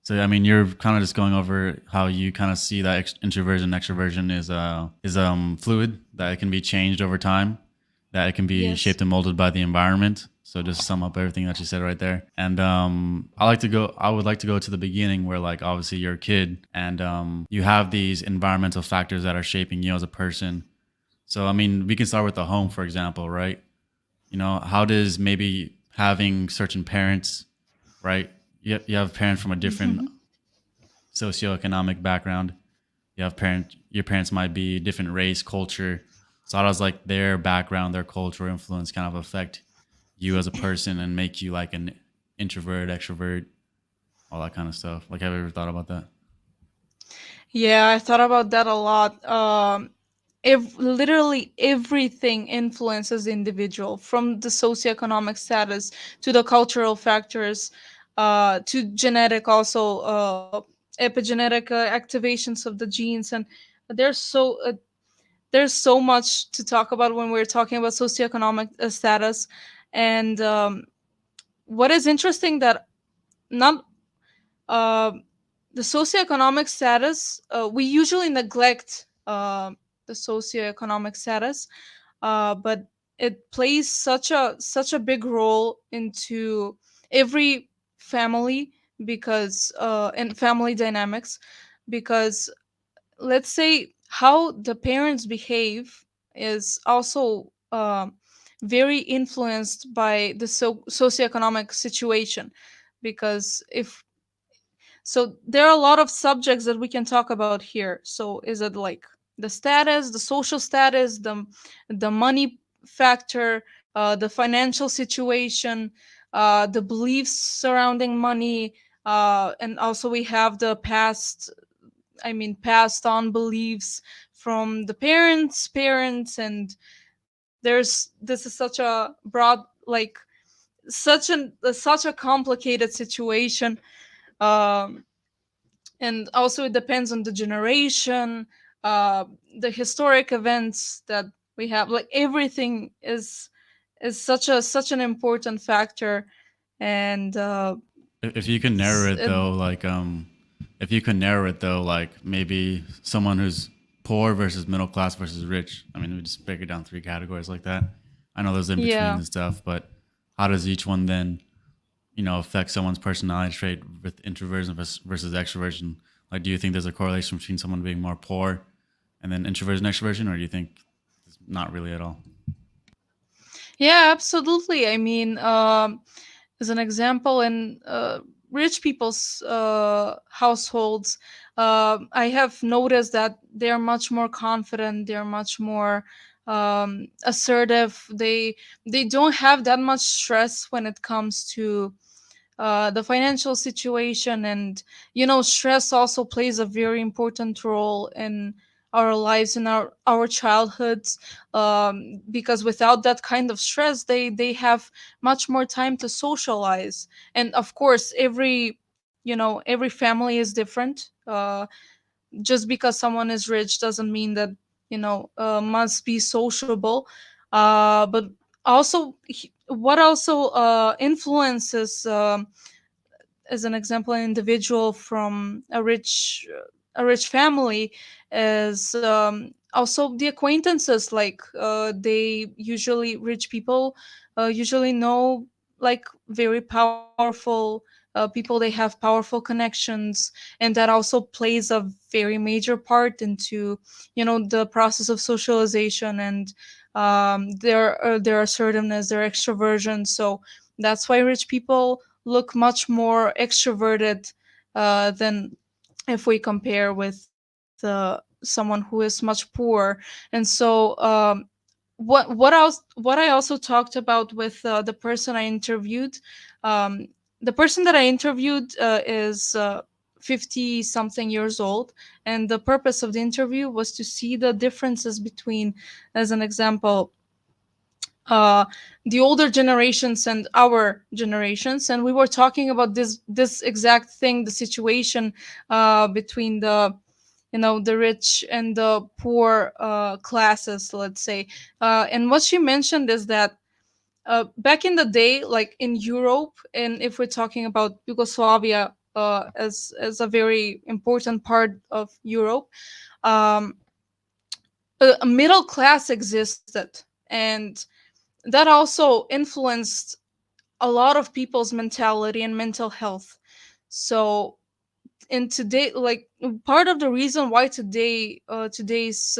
So I mean, you're kind of just going over how you kind of see that introversion, extroversion is fluid, that it can be changed over time, that it can be Yes. shaped and molded by the environment. So just sum up everything that you said right there. And I would like to go to the beginning where like obviously you're a kid and you have these environmental factors that are shaping you as a person. So I mean, we can start with the home, for example, right? You know, how does maybe having certain parents, right? You have parents from a different Mhm. socioeconomic background. Your parents might be different race, culture. So how does like their background, their cultural influence kind of affect you as a person and make you like an introvert, extrovert, all that kind of stuff? Like have you ever thought about that? Yeah, I thought about that a lot. If literally everything influences the individual, from the socioeconomic status to the cultural factors, to genetic, also epigenetic activations of the genes, and there's so uh, there's so much to talk about when we're talking about socioeconomic status. And what is interesting that not uh, the socioeconomic status, we usually neglect the socioeconomic status, but it plays such a big role into every family, because in family dynamics, because let's say how the parents behave is also very influenced by the socioeconomic situation. Because if so there are a lot of subjects that we can talk about here. So is it like the status, the social status, the money factor, the financial situation, the beliefs surrounding money, and also we have the past, I mean, passed on beliefs from the parents. And this is such a broad, like, such a complicated situation. Um, and also it depends on the generation, uh, the historic events that we have. Like everything is such an important factor. And If you can narrow s- it uh, though, like if you can narrow it though, like maybe someone who's poor versus middle class versus rich. I mean, we just break it down three categories like that. I know there's in between yeah. and stuff, but how does each one then, you know, affect someone's personality trait with introversion versus extroversion? Like, do you think there's a correlation between someone being more poor and then introversion, extroversion, or do you think not really at all? Yeah, absolutely. I mean, as an example, in rich people's households, I have noticed that they're much more confident. They're much more assertive. They don't have that much stress when it comes to the financial situation. And stress also plays a very important role in our lives, in our childhoods, because without that kind of stress, they have much more time to socialize. And of course, every family is different. Just because someone is rich doesn't mean that must be sociable. But also, what also influences, as an example, an individual from a rich family, is also the acquaintances. Like they usually rich people usually know, like, very powerful people. They have powerful connections, and that also plays a very major part into the process of socialization, and their assertiveness, their extroversion. So that's why rich people look much more extroverted than if we compare with someone who is much poor. And so what I also talked about with the person I interviewed. um, the person that I interviewed is 50 something years old, and the purpose of the interview was to see the differences between, as an example, uh, the older generations and our generations. And we were talking about this exact thing, the situation between the rich and the poor classes, let's say. And what she mentioned is that back in the day, like in Europe, and if we're talking about Yugoslavia, as a very important part of Europe. Um, a middle class existed, and that also influenced a lot of people's mentality and mental health. So in today, like, part of the reason why today's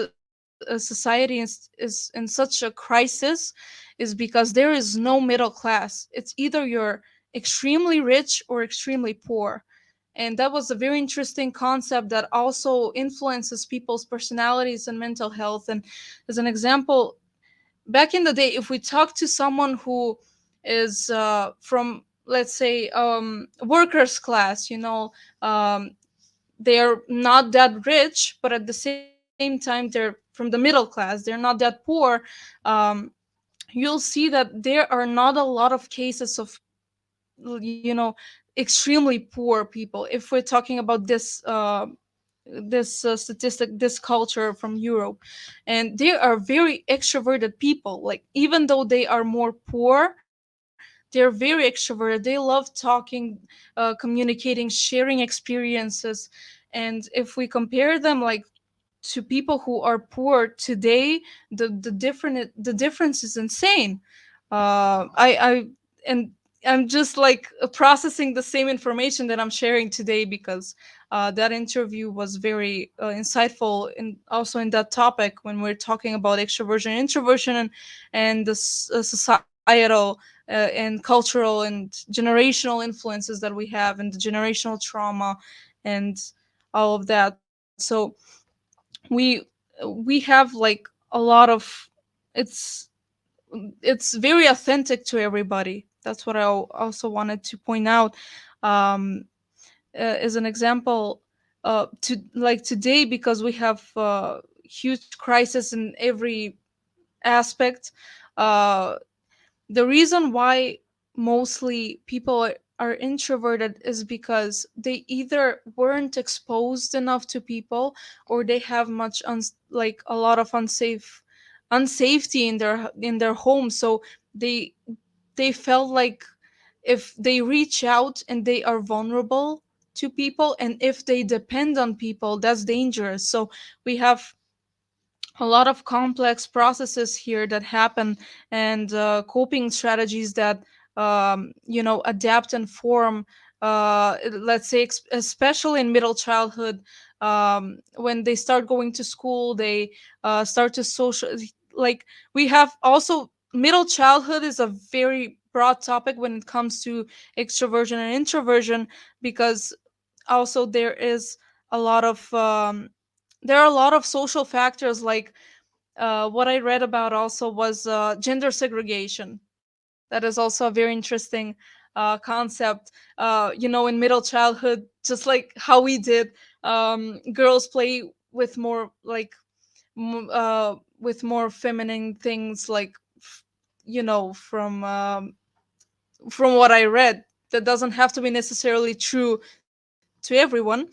society is in such a crisis is because there is no middle class. It's either you're extremely rich or extremely poor. And that was a very interesting concept that also influences people's personalities and mental health. And as an example, back in the day, if we talk to someone who is from, let's say, workers class, um, they're not that rich, but at the same time they're from the middle class, they're not that poor. um, you'll see that there are not a lot of cases of, extremely poor people, if we're talking about this statistic, this culture from Europe. And they are very extroverted people. Like, even though they are more poor, they're very extroverted. They love talking, communicating, sharing experiences. And if we compare them, like, to people who are poor today, the difference is insane. I and I'm just like processing the same information that I'm sharing today, because that interview was very insightful, and also in that topic when we're talking about extroversion, introversion, and the societal and cultural and generational influences that we have, and the generational trauma, and all of that. So we we have like a lot of, it's it's very authentic to everybody. That's what I also wanted to point out. um as an example, to like today, because we have huge crisis in every aspect. uh the reason why mostly people are introverted is because they either weren't exposed enough to people, or they have like a lot of unsafety in their home. So they they felt like if they reach out and they are vulnerable to people, and if they depend on people, that's dangerous. So we have a lot of complex processes here that happen, and coping strategies that adapt and form, let's say, especially in middle childhood. When they start going to school, they start to social, like, we have also middle childhood is a very broad topic when it comes to extroversion and introversion, because also a lot of there are a lot of social factors, like what I read about also was gender segregation. That is also a very interesting concept. In middle childhood, just like how we did, girls play with more like with more feminine things, like from what I read. That doesn't have to be necessarily true to everyone.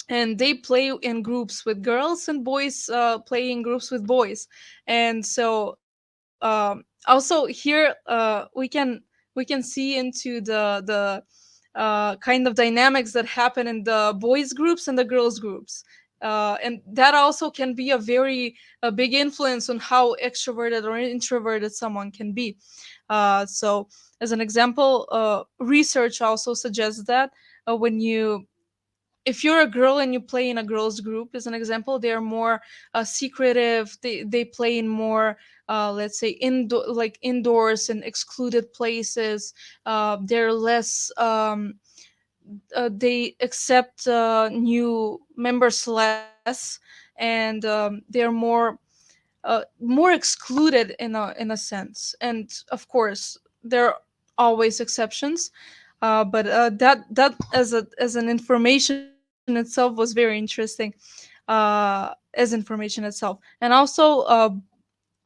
And they play in groups with girls, and boys play in groups with boys. And so also here we can see into the kind of dynamics that happen in the boys groups and the girls groups. And that also can be a big influence on how extroverted or introverted someone can be. So as an example, research also suggests that when you if you're a girl and you play in a girls group, as an example, they're more secretive. They play in more, let's say, indoors and excluded places. They're less they accept new members less, and they're more excluded in a sense. And of course, there are always exceptions, but that as an information itself was very interesting, as information itself. And also,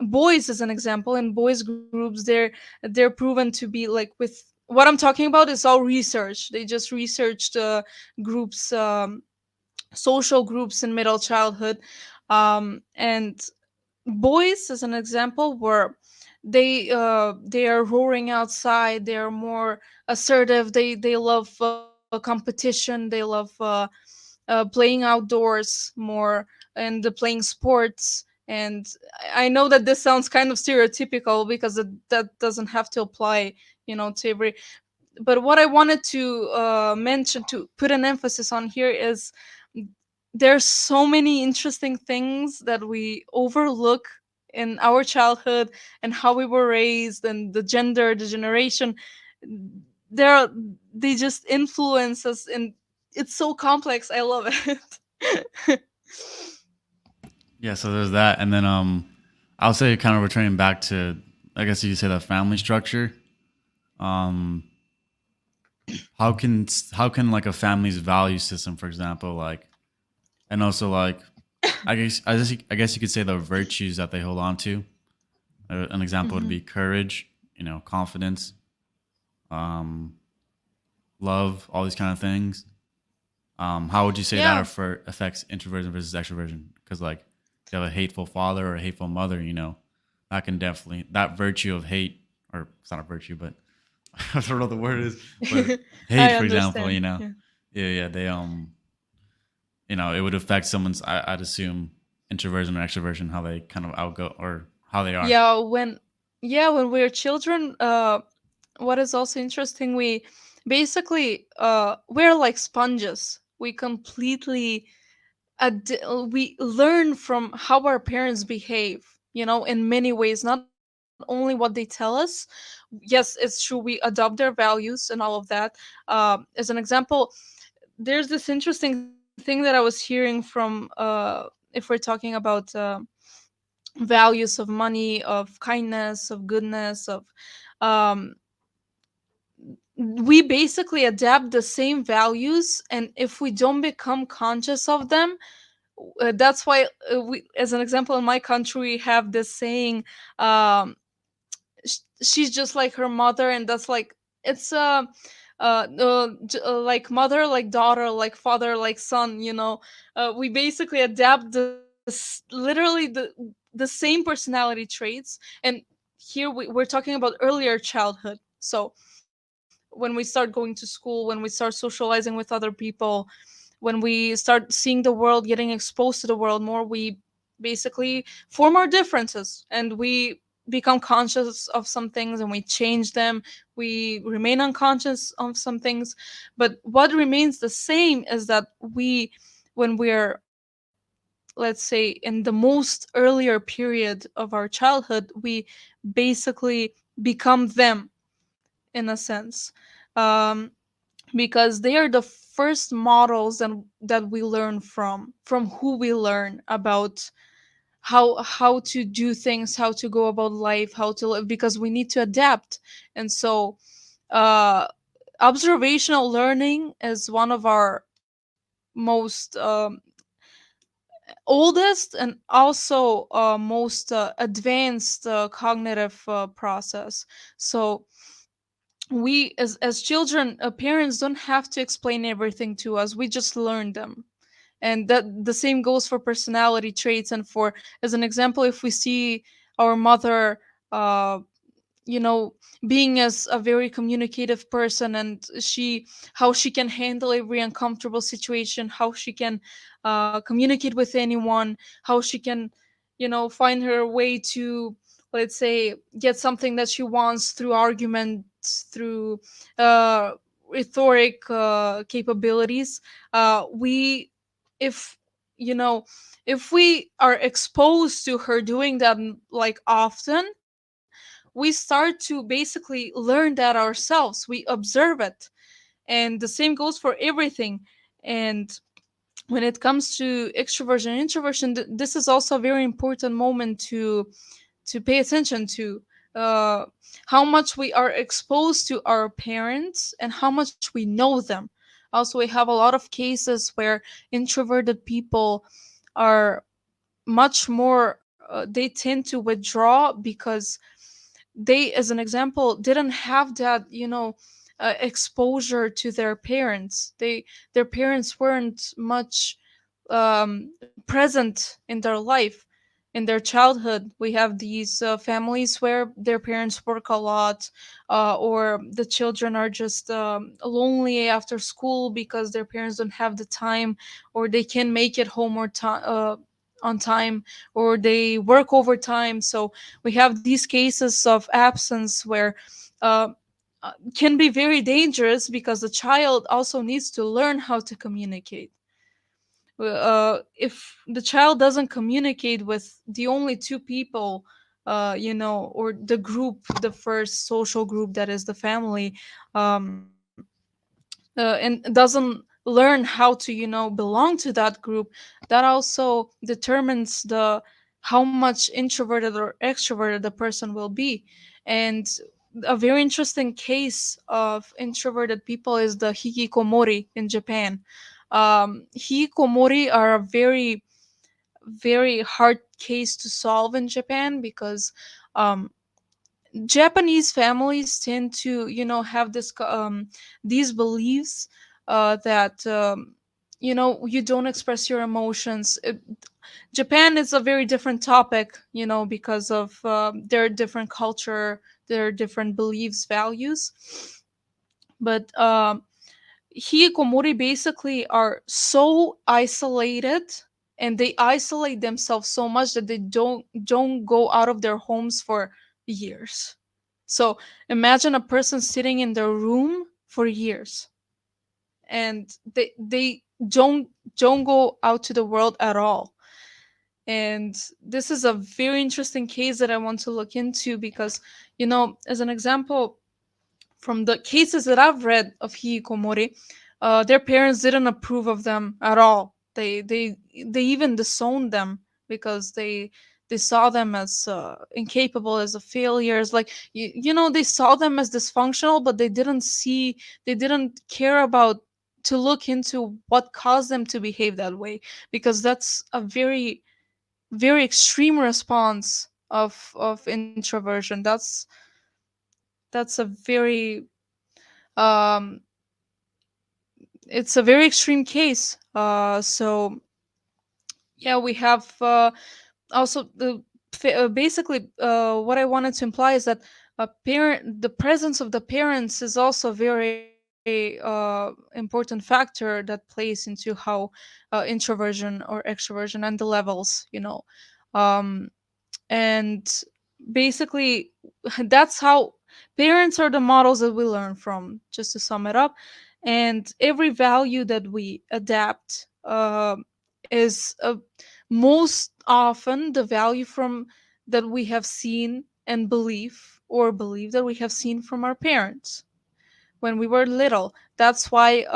boys, as an example, in boys groups, they're proven to be like, with what I'm talking about is all research. They just researched groups, social groups in middle childhood. And boys, as an example, were they are roaring outside. They are more assertive. They love competition. They love playing outdoors more, and playing sports. And I know that this sounds kind of stereotypical, because that doesn't have to apply, to every. But what I wanted to mention, to put an emphasis on here, is there's so many interesting things that we overlook in our childhood, and how we were raised, and the gender, the generation. There are, they just influence us, and it's so complex. I love it. Yeah, so there's that, and then I'll say kind of returning back to, I guess you could say, that family structure. Um, how can like a family's value system, for example, like, and also like, I guess you could say the virtues that they hold on to. An example would Hmm. be courage, confidence, um, love, all these kind of things. How would you say that Yeah. affects introversion versus extroversion? Because like, if you have a hateful father or a hateful mother, that can definitely, that virtue of hate, or it's not a virtue, but I don't know what the word is, but hate, I for example, understand. Yeah. yeah, yeah, they it would affect someone's, I'd assume, introversion or extroversion, how they kind of outgo, or how they are. Yeah, when we're children, what is also interesting, we basically we're like sponges. We completely we learn from how our parents behave, in many ways, not only what they tell us. Yes, it's true, we adopt their values and all of that. As an example, there's this interesting thing that I was hearing from if we're talking about values of money, of kindness, of goodness, of um we basically adapt the same values, and if we don't become conscious of them, that's why we, as an example, in my country, we have this saying, um she's just like her mother. And that's like, it's like mother like daughter, like father like son, we basically adapt this, literally the same personality traits. And here we're talking about earlier childhood. So when we start going to school, when we start socializing with other people, when we start seeing the world, getting exposed to the world more, we basically form our differences, and we become conscious of some things, and we change them. We remain unconscious of some things. But what remains the same is that when we're, let's say, in the most earlier period of our childhood, we basically become them, in a sense. um, because they are the first models that we learn from who we learn about how to do things, how to go about life, how to live, because we need to adapt. And so uh observational learning is one of our most oldest, and also most advanced cognitive process. So we, as children, parents don't have to explain everything to us, we just learn them. And that the same goes for personality traits. And for, as an example, if we see our mother uh you know being as a very communicative person, and how she can handle every uncomfortable situation, how she can communicate with anyone, how she can find her way to, let's say, get something that she wants through arguments, through uh rhetoric capabilities. We if you know if we are exposed to her doing that, like, often, we start to basically learn that ourselves. We observe it. And the same goes for everything. And when it comes to extroversion and introversion, this is also a very important moment to pay attention to. uh, how much we are exposed to our parents and how much we know them. Also, we have a lot of cases where introverted people are much more, they tend to withdraw because they, as an example, didn't have that, exposure to their parents. Their parents weren't much present in their life. in their childhood. We have these families where their parents work a lot, or the children are just lonely after school because their parents don't have the time, or they can't make it home on time, or they work overtime. So we have these cases of absence where uh, can be very dangerous because the child also needs to learn how to communicate. If the child doesn't communicate with the only two people, or the group, the first social group, that is the family, um, and doesn't learn how to belong to that group, that also determines the how much introverted or extroverted the person will be. And a very interesting case of introverted people is the hikikomori in Japan. Hikikomori are a very, very hard case to solve in Japan because um, Japanese families tend to, have these beliefs that you don't express your emotions. Japan is a very different topic, because of their different culture, their different beliefs, values. But hikikomori basically are so isolated, and they isolate themselves so much that they don't go out of their homes for years. So imagine a person sitting in their room for years, and they don't go out to the world at all. And this is a very interesting case that I want to look into because, as an example, from the cases that I've read of hikikomori, their parents didn't approve of them at all. They even disowned them because they saw them as incapable, as a failures. Like they saw them as dysfunctional, but they didn't care about to look into what caused them to behave that way, because that's a very, very extreme response of introversion. That's a very um it's a very extreme case. So yeah, we have also basically what I wanted to imply is that the presence of the parents is also a very important factor that plays into how introversion or extroversion and the levels, um, and basically that's how parents are the models that we learn from, just to sum it up. And every value that we adapt is most often the value from that we have seen and believe that we have seen from our parents when we were little. That's why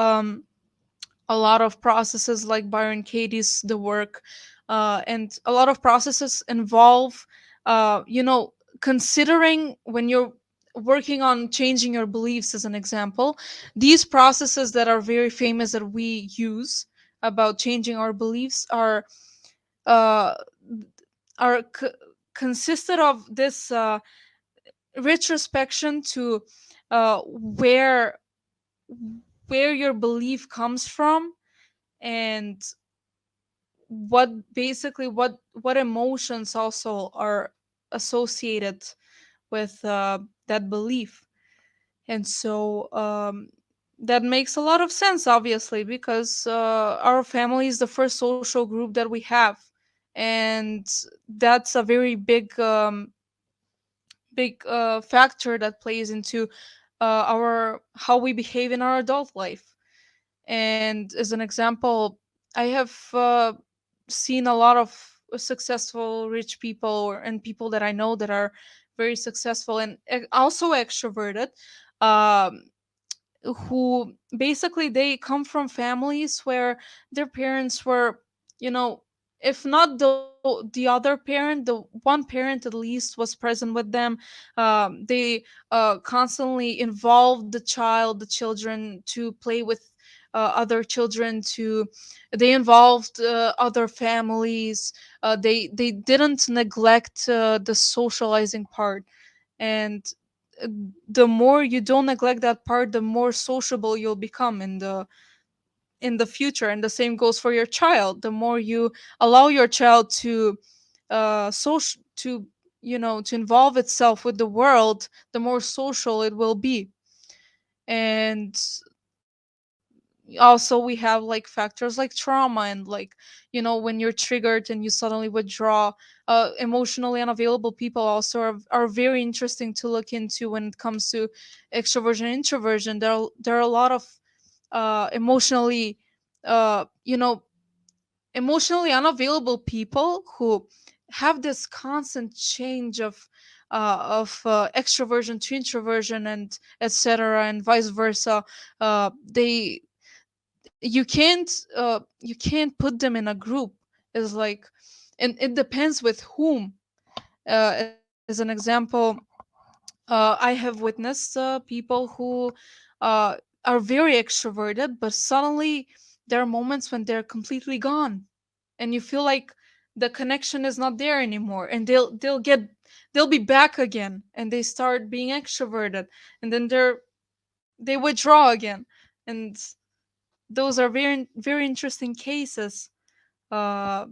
a lot of processes like Byron Katie's The Work, and a lot of processes involve, considering when you're working on changing your beliefs, as an example. These processes that are very famous that we use about changing our beliefs uh, are consisted of this retrospection to where your belief comes from, and what emotions also are associated with that belief. And so that makes a lot of sense, obviously, because our family is the first social group that we have, and that's a very big factor that plays into our how we behave in our adult life. And as an example, I have seen a lot of successful rich people, and people that I know that are very successful and also extroverted, um, who basically they come from families where their parents were, you know if not the other parent, the one parent at least was present with them. They constantly involved the children to play with other children, to they involved other families. They didn't neglect the socializing part. And uh, the more you don't neglect that part, the more sociable you'll become in the future. And the same goes for your child. The more you allow your child to social to to involve itself with the world, the more social it will be. And also we have like factors like trauma and like when you're triggered and you suddenly withdraw. Emotionally unavailable people also are very interesting to look into when it comes to extroversion and introversion. There are a lot of emotionally you know emotionally unavailable people who have this constant change of extroversion to introversion and etc. and vice versa. They you can't put them in a group. It's like, and it depends with whom. As an example, I have witnessed people who uh, are very extroverted, but suddenly there are moments when they're completely gone, and you feel like the connection is not there anymore, and they'll be back again, and they start being extroverted, and then they withdraw again, and those are very interesting cases. Uh,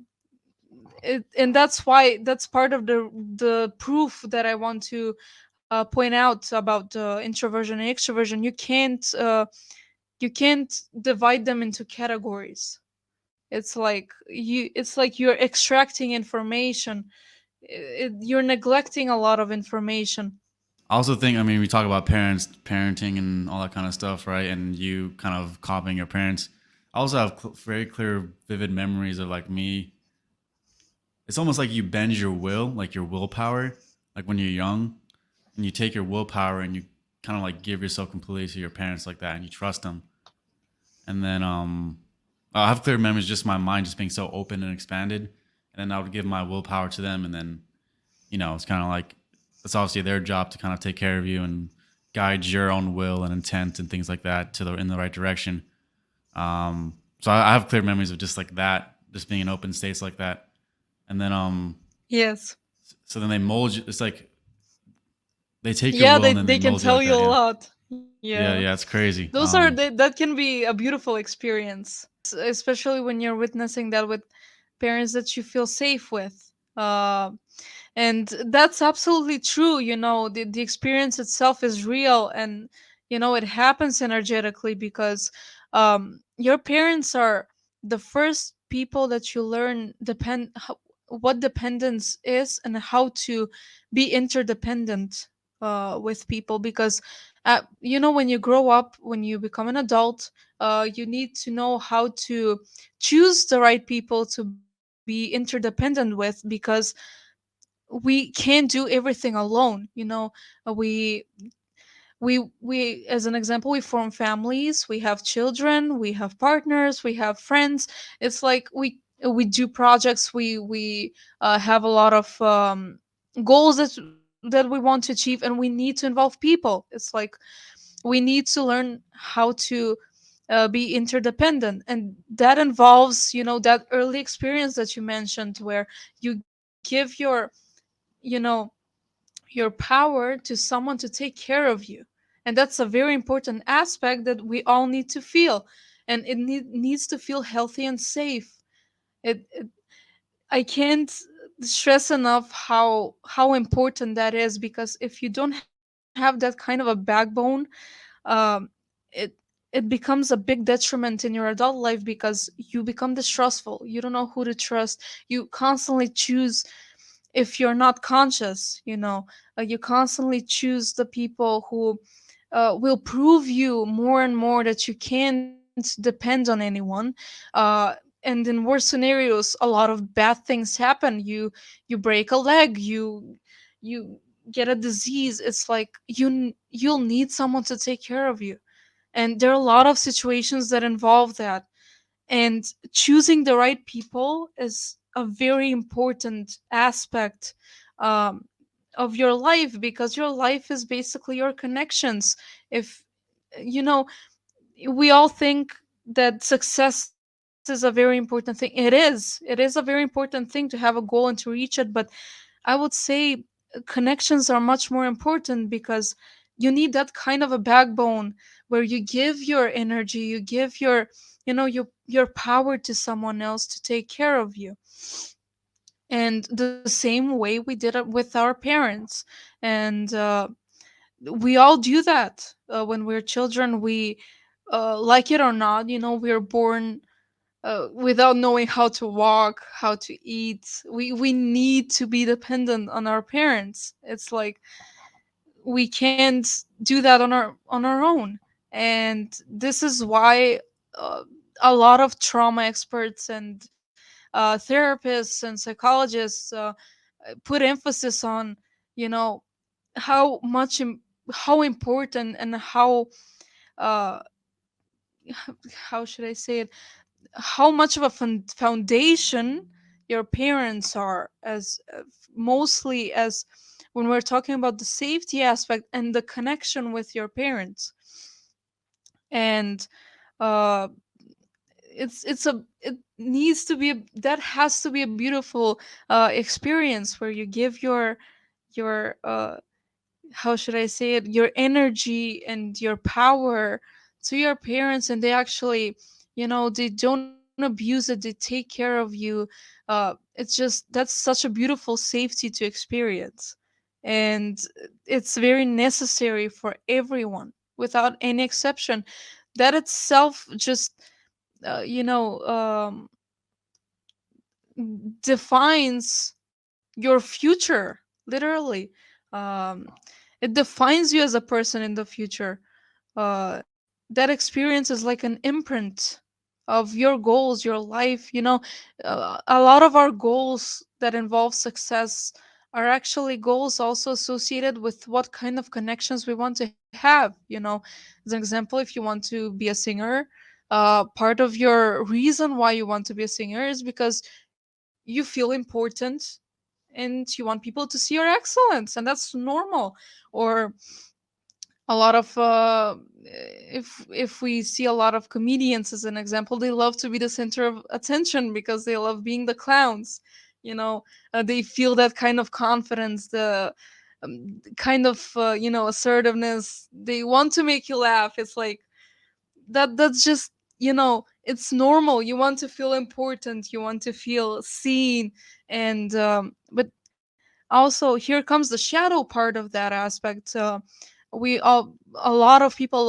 and that's why that's part of the proof that I want to point out about introversion and extroversion. You can't divide them into categories. It's like you're extracting information. You're neglecting a lot of information. I also think, I mean, we talk about parents, parenting, and all that kind of stuff, right? And you kind of copying your parents. I also have very clear, vivid memories of like me. It's almost like you bend your will, like your willpower, like when you're young, and you take your willpower and you kind of like give yourself completely to your parents like that, and you trust them. And then I have clear memories, just my mind just being so open and expanded, and then I would give my willpower to them, and then it's kind of like it's obviously their job to kind of take care of you and guide your own will and intent and things like that to the in the right direction. So I have clear memories of just like that, just being in open states like that, and then Yes. so then they mold you. It's like they take your Yeah, will and then they they can mold you tell like you that. a Yeah, lot. Yeah. yeah, it's crazy. That can be a beautiful experience, especially when you're witnessing that with parents that you feel safe with. And that's absolutely true. The experience itself is real, and it happens energetically because your parents are the first people that you learn what dependence is and how to be interdependent with people. Because when you grow up, when you become an adult, you need to know how to choose the right people to be interdependent with, because we can't do everything alone. We as an example, we form families, we have children, we have partners, we have friends. It's like we do projects, we have a lot of goals that we want to achieve, and we need to involve people. It's like we need to learn how to be interdependent, and that involves that early experience that you mentioned, where you give you know your power to someone to take care of you. And that's a very important aspect that we all need to feel, and it needs to feel healthy and safe. it I can't stress enough how important that is, because if you don't have that kind of a backbone, um it it becomes a big detriment in your adult life, because you become distrustful, you don't know who to trust. You constantly choose, if you're not conscious, you constantly choose the people who will prove you more and more that you can't depend on anyone. And in worst scenarios, a lot of bad things happen. You break a leg, you get a disease. It's like you'll need someone to take care of you, and there are a lot of situations that involve that. And choosing the right people is a very important aspect um, of your life, because your life is basically your connections. If you know We all think that success is a very important thing. It is a very important thing to have a goal and to reach it, but I would say connections are much more important, because you need that kind of a backbone where you give your energy, you give your power to someone else to take care of you. and the same way we did it with our parents. And we all do that when we're children. We like it or not, we're born without knowing how to walk, how to eat. We need to be dependent on our parents. It's like we can't do that on our own. And this is why uh, a lot of trauma experts and therapists and psychologists put emphasis on, you know how much how important and uh how should I say it, how much of a foundation your parents are, as mostly as when we're talking about the safety aspect and the connection with your parents. And uh it needs to be that has to be a beautiful experience where you give your how should I say it, your energy and your power to your parents, and they actually, they don't abuse it, they take care of you. It's just, that's such a beautiful safety to experience. And it's very necessary for everyone without any exception. That itself just, you know, defines your future, literally. um, it defines you as a person in the future. That experience is like an imprint of your goals, your life. A lot of our goals that involve success are actually goals also associated with what kind of connections we want to have. As an example, if you want to be a singer, part of your reason why you want to be a singer is because you feel important and you want people to see your excellence, and that's normal. Or a lot of if we see a lot of comedians as an example, they love to be the center of attention because they love being the clowns. They feel that kind of confidence, the kind of assertiveness. They want to make you laugh. It's like that's just, it's normal. You want to feel important, you want to feel seen. And but also, here comes the shadow part of that aspect. We all A lot of people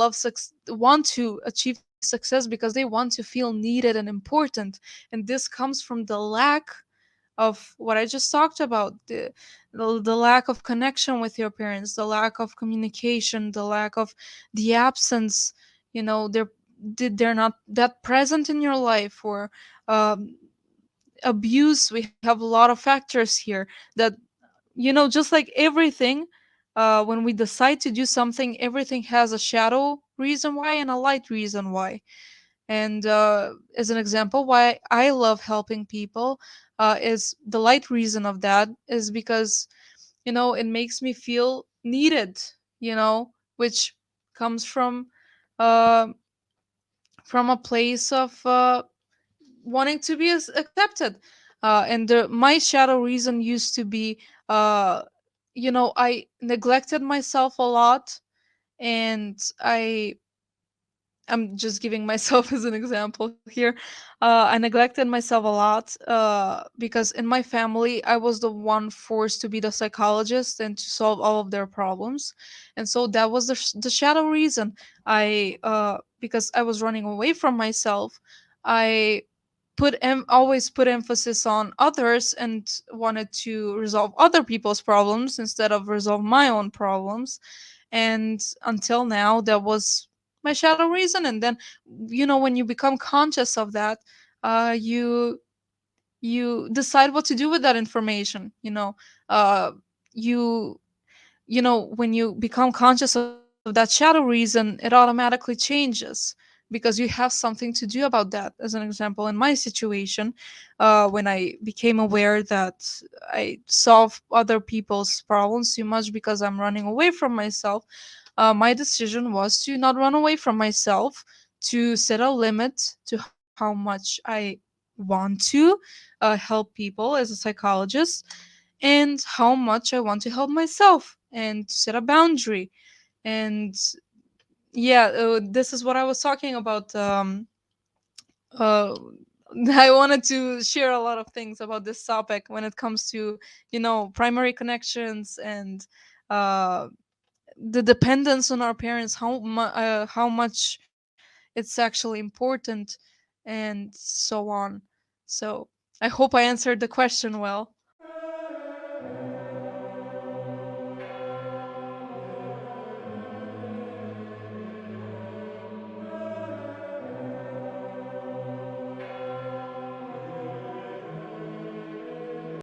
want to achieve success because they want to feel needed and important. And this comes from the lack of what I just talked about, the lack of connection with your parents, the lack of communication, the lack of the absence. They're not that present in your life. Or um, abuse. We have a lot of factors here that, just like everything, when we decide to do something, everything has a shadow reason why and a light reason why. And as an example, why I love helping people, is the light reason of that is because, it makes me feel needed, which comes uh, from a place of wanting to be accepted. And my shadow reason used to be, uh, I neglected myself a lot. And I'm just giving myself as an example here. I neglected myself a lot because in my family, I was the one forced to be the psychologist and to solve all of their problems. And so that was the shadow reason. Because I was running away from myself, I always put emphasis on others and wanted to resolve other people's problems instead of resolve my own problems. And until now, that was my shadow reason. And then, when you become conscious of that, you decide what to do with that information. uh you when you become conscious of that shadow reason, it automatically changes because you have something to do about that. As an example, in my situation, when I became aware that I solve other people's problems too much because I'm running away from myself, my decision was to not run away from myself, to set a limit to how much I want to help people as a psychologist, and how much I want to help myself, and to set a boundary. And yeah, this is what I was talking about. I wanted to share a lot of things about this topic when it comes to, primary connections and uh, the dependence on our parents, how much it's actually important, and so on. So I hope I answered the question well.